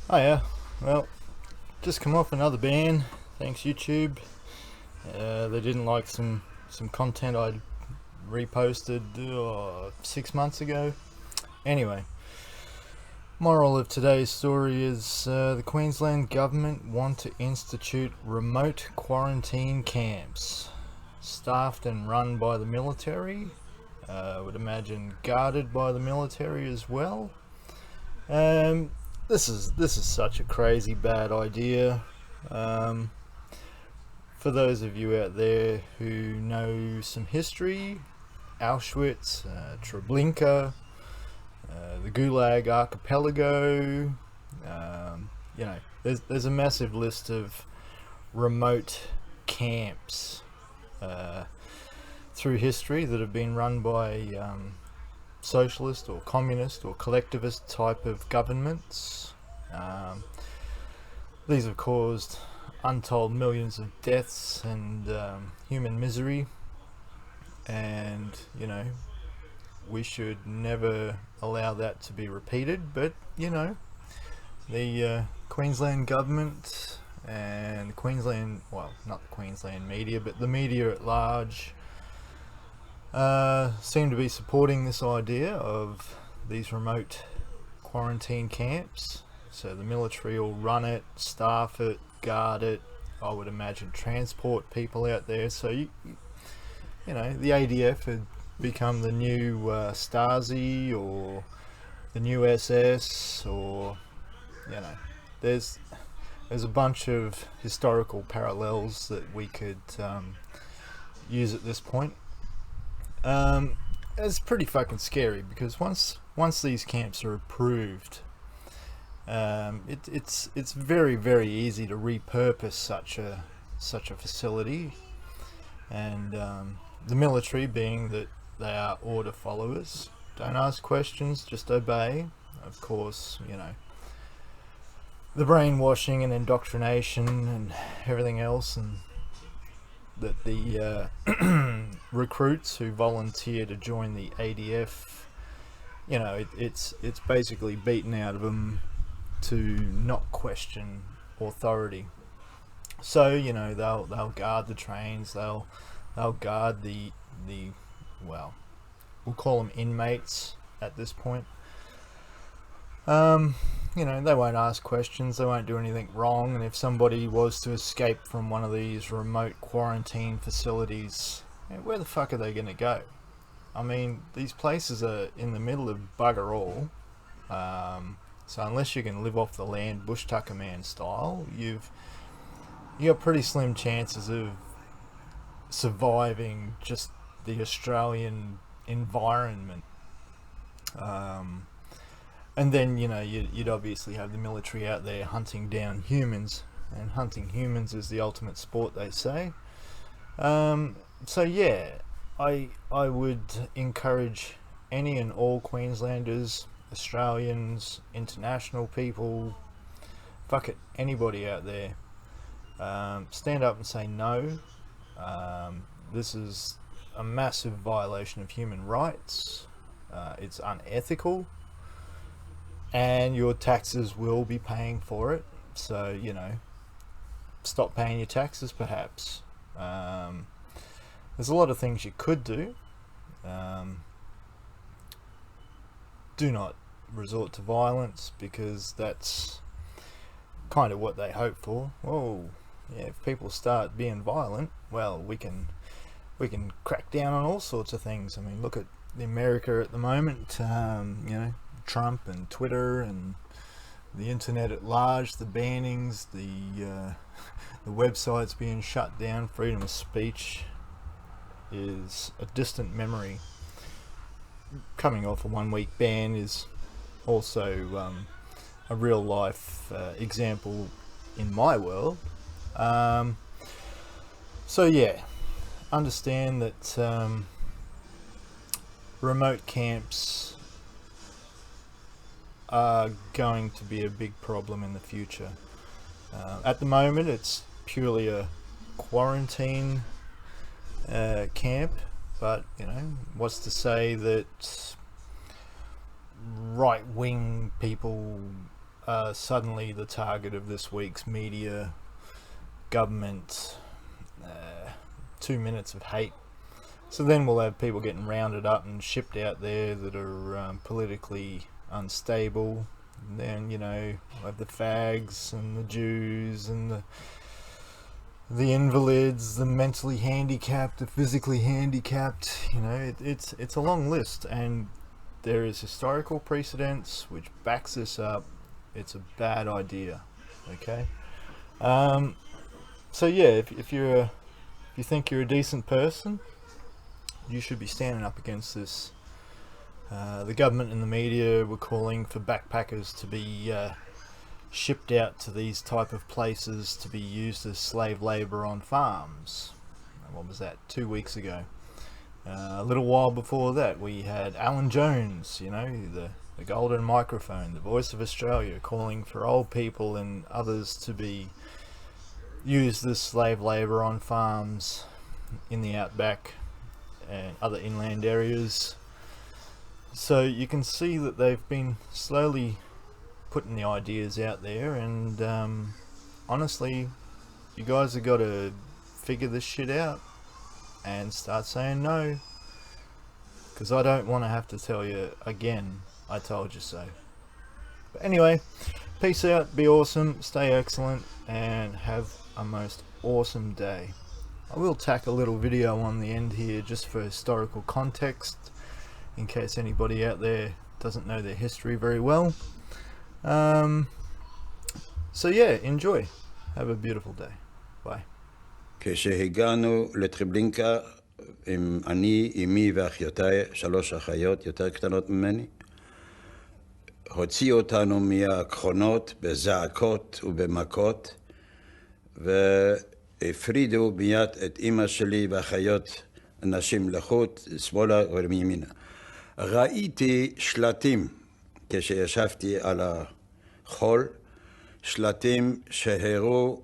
Oh yeah, well, just come off another ban. Thanks YouTube. They didn't like some content I reposted 6 months ago. Anyway, moral of today's story is the Queensland government want to institute remote quarantine camps, staffed and run by the military. I would imagine guarded by the military as well. Um, this is such a crazy bad idea. Um, for those of you out there who know some history, Auschwitz, Treblinka, the Gulag Archipelago, there's a massive list of remote camps uh, through history that have been run by socialist or communist or collectivist type of governments. Um, these have caused untold millions of deaths and human misery, and we should never allow that to be repeated. But the Queensland government and Queensland, well, not the Queensland media, but the media at large seem to be supporting this idea of these remote quarantine camps. So the military will run it, staff it, guard it. I would imagine transport people out there. So the ADF had become the new Stasi or the new SS, or there's a bunch of historical parallels that we could use at this point. It's pretty fucking scary because once these camps are approved, it's very, very easy to repurpose such a facility, and the military, being that they are order followers, don't ask questions, just obey. Of course, the brainwashing and indoctrination and everything else, and that the recruits who volunteer to join the ADF, it's basically beaten out of them to not question authority. So they'll guard the trains, they'll guard the well, we'll call them inmates at this point. They won't ask questions, they won't do anything wrong, and if somebody was to escape from one of these remote quarantine facilities, where the fuck are they going to go? I mean, these places are in the middle of bugger all. So unless you can live off the land bush tucker man style, you got pretty slim chances of surviving just the Australian environment. And then you'd obviously have the military out there hunting down humans, and hunting humans is the ultimate sport, they say. So yeah, I would encourage any and all Queenslanders, Australians, international people, fuck it, anybody out there, stand up and say no. This is a massive violation of human rights. It's unethical, and your taxes will be paying for it. So stop paying your taxes, perhaps. There's a lot of things you could do. Do not resort to violence, because that's kind of what they hope for. Oh yeah, if people start being violent, well, we can crack down on all sorts of things. I mean, look at America at the moment. Trump and Twitter and the internet at large, the bannings, the websites being shut down, freedom of speech is a distant memory. Coming off a 1 week ban is also a real life example in my world. So yeah, understand that remote camps are going to be a big problem in the future. At the moment, it's purely a quarantine camp, but what's to say that right-wing people are suddenly the target of this week's media, government, 2 minutes of hate. So then we'll have people getting rounded up and shipped out there that are politically unstable. And then, you know, we'll have the fags and the Jews and the invalids, the mentally handicapped, the physically handicapped. You know, it's a long list, and there is historical precedence which backs this up. It's a bad idea. Okay. So yeah, if you think you're a decent person, you should be standing up against this. The government and the media were calling for backpackers to be shipped out to these type of places to be used as slave labor on farms. What was that? 2 weeks ago. A little while before that, we had Alan Jones, you know, the golden microphone, the voice of Australia, calling for old people and others to be used as slave labor on farms in the outback and other inland areas. So you can see that they've been slowly putting the ideas out there, and honestly, you guys have got to figure this shit out and start saying no, because I don't want to have to tell you again, I told you so. But anyway, peace out, be awesome, stay excellent, and have a most awesome day. I will tack a little video on the end here just for historical context, in case anybody out there doesn't know their history very well. So yeah, enjoy. Have a beautiful day. Bye. כשהגענו לטריבלינקה, אני, אמי ואחיותיי, 3 אחיות יותר קטנות ממני, הוציאו אותנו מהקרונות בזעקות ובמכות, והפרידו מיד את אמא שלי ואחיות נשים לחוט, שמאלה ומימינה. ראיתי שלטים כשישבתי על החול, שלטים שהראו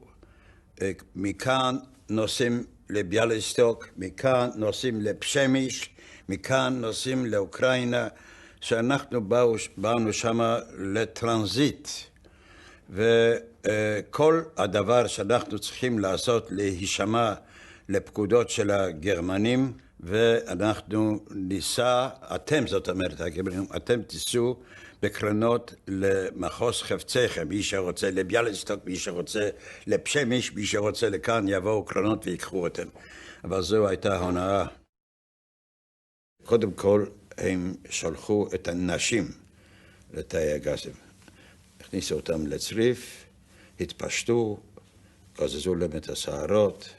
מכאן נוסעים לביאליסטוק, מכאן נוסעים לפשמיש, מכאן נוסעים לאוקראינה, שאנחנו באנו שם לטרנזיט, וכל הדבר שאנחנו צריכים לעשות להישמע לפקודות של הגרמנים, ואנחנו ניסע, אתם זאת אומרת, הגרמנים, אתם תיסעו בקרנות למחוז חפציכם, מי שרוצה לביאליסטוק, מי שרוצה לפשמיש, מי שרוצה לכאן, יבואו קרנות ויקחו אותם. אבל זו הייתה הונאה. קודם כל, הם שלחו את הנשים לתאי הגזים. הכניסו אותם לצריף, התפשטו, גזזו להם את השערות,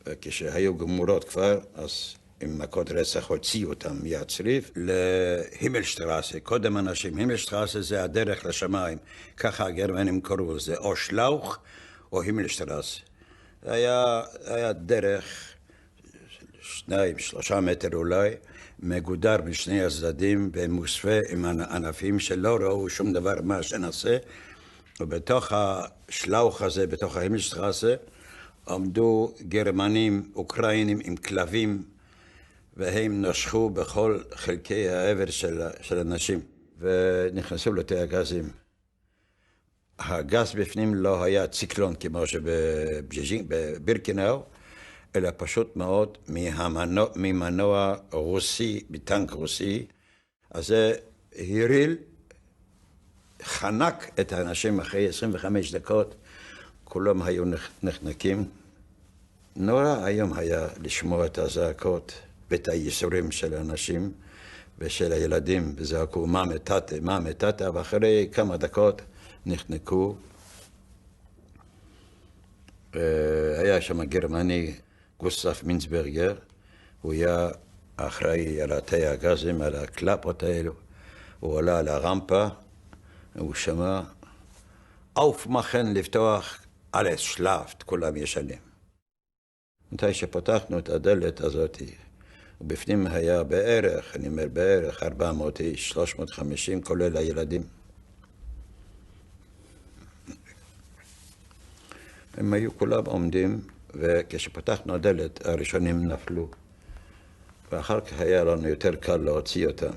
וכשהיו גמורות כבר, אז עם מכות רצח הוציאו אותם מהצריף להימלשטרסה. קודם אנשים, הימלשטרסה זה הדרך לשמיים. ככה הגרמנים קראו לזה, או שלוח או הימלשטרסה. זה היה דרך 2-3 מטר אולי, מגודר משני הצדדים ומוסווה עם ענפים שלא ראו שום דבר מה שנעשה. ובתוך השלוח הזה, בתוך ההימלשטרסה, עמדו גרמנים, אוקראינים עם כלבים, והם נשכו בכל חלקי העבר של אנשים, ונכנסו לתאי הגזים. הגז בפנים לא היה ציקלון כמו בבירקנאו, אלא פשוט מאוד ממנוע רוסי, מטנק רוסי. אז זה הריל, חנק את האנשים אחרי 25 דקות, כולם היו נחנקים. נורא היום היה לשמוע את הזעקות ואת הייסורים של האנשים ושל הילדים, וזעקו מה מטאטה, ואחרי כמה דקות נחנקו. היה שם גרמני, גוסטף מינסברגר, הוא היה אחראי על תאי הגזים, על הקלפות האלו. הוא עלה על הרמפה, הוא שמע, aufmachen, לפתוח, alles schlaft, כולם ישנים. מתי שפתחנו את הדלת הזאת, ובפנים היה בערך, אני אומר בערך 400 איש, 350, כולל הילדים. הם היו כולם עומדים, וכשפתחנו הדלת, הראשונים נפלו. ואחר כך היה לנו יותר קל להוציא אותם.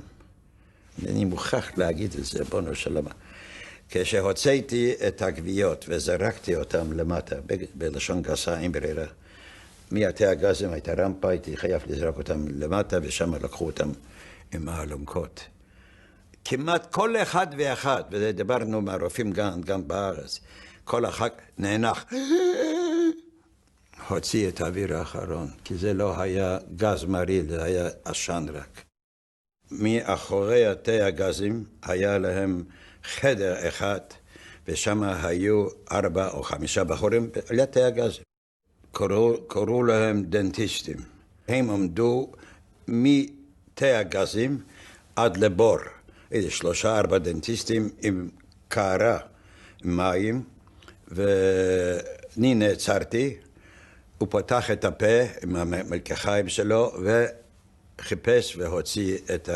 אני מוכרח להגיד את זה, בונו שלמה. כשהוצאתי את הגוויות וזרקתי אותם למטה, בלשון גסה, עם ברירה, מעטי הגזים הייתה רמפה, הייתי חייב לזרוק אותם למטה, ושם לקחו אותם עם האלונקות. כמעט כל אחד ואחד, ודיברנו מהרופאים גם בארץ, כל אחד נאנח, הוציא את האוויר האחרון, כי זה לא היה גז מרעיל, זה היה עשן רק. מאחורי תאי הגזים היה להם חדר אחד, ושם היו 4 או 5 בחורים על תאי הגזים. קראו להם דנטיסטים. הם עמדו מתאי הגזים עד לבור. איזה 3-4 דנטיסטים עם קערה, מים, ואני נעצרתי, הוא פתח את הפה עם המלקחיים שלו וחיפש והוציא את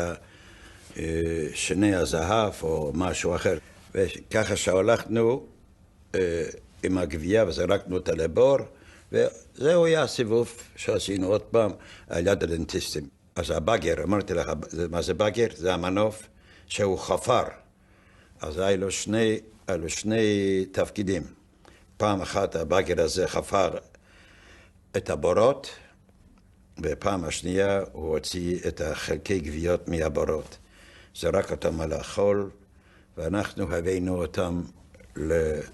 שני הזהב או משהו אחר. וככה שהלכנו עם הגבייה וזרקנו אותה לבור, וזהו היה הסיבוב שעשינו עוד פעם על יד הדנטיסטים. אז הבאגר, אמרתי לך, מה זה באגר? זה המנוף שהוא חפר. אז היה לו שני תפקידים. פעם אחת הבאגר הזה חפר את הבורות, ופעם השנייה הוא הוציא את החלקי גוויות מהבורות. זרק אותם על החול, ואנחנו הבאנו אותם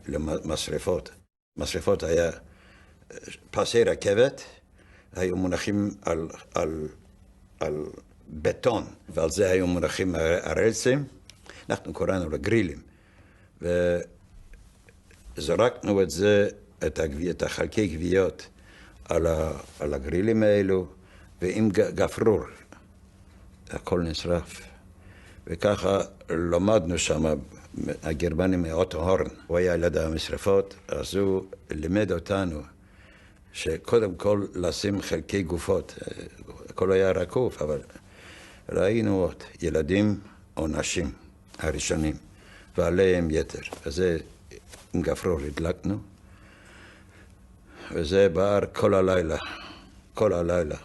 למשרפות. משרפות היה פסי רכבת, היו מונחים על בטון, ועל זה היו מונחים הרלסים. אנחנו קראנו לגרילים, וזרקנו את זה, את החלקי גוויות, על הגרילים האלו, ועם גפרור, הכל נשרף. וככה למדנו שם, הגרמנים מאוטו הורן, הוא היה ליד המשרפות, אז הוא לימד אותנו שקודם כל לשים חלקי גופות, הכל היה רקוף, אבל ראינו עוד ילדים או נשים הראשונים, ועליהם יתר. וזה עם גפרור הדלקנו, וזה בער כל הלילה, כל הלילה.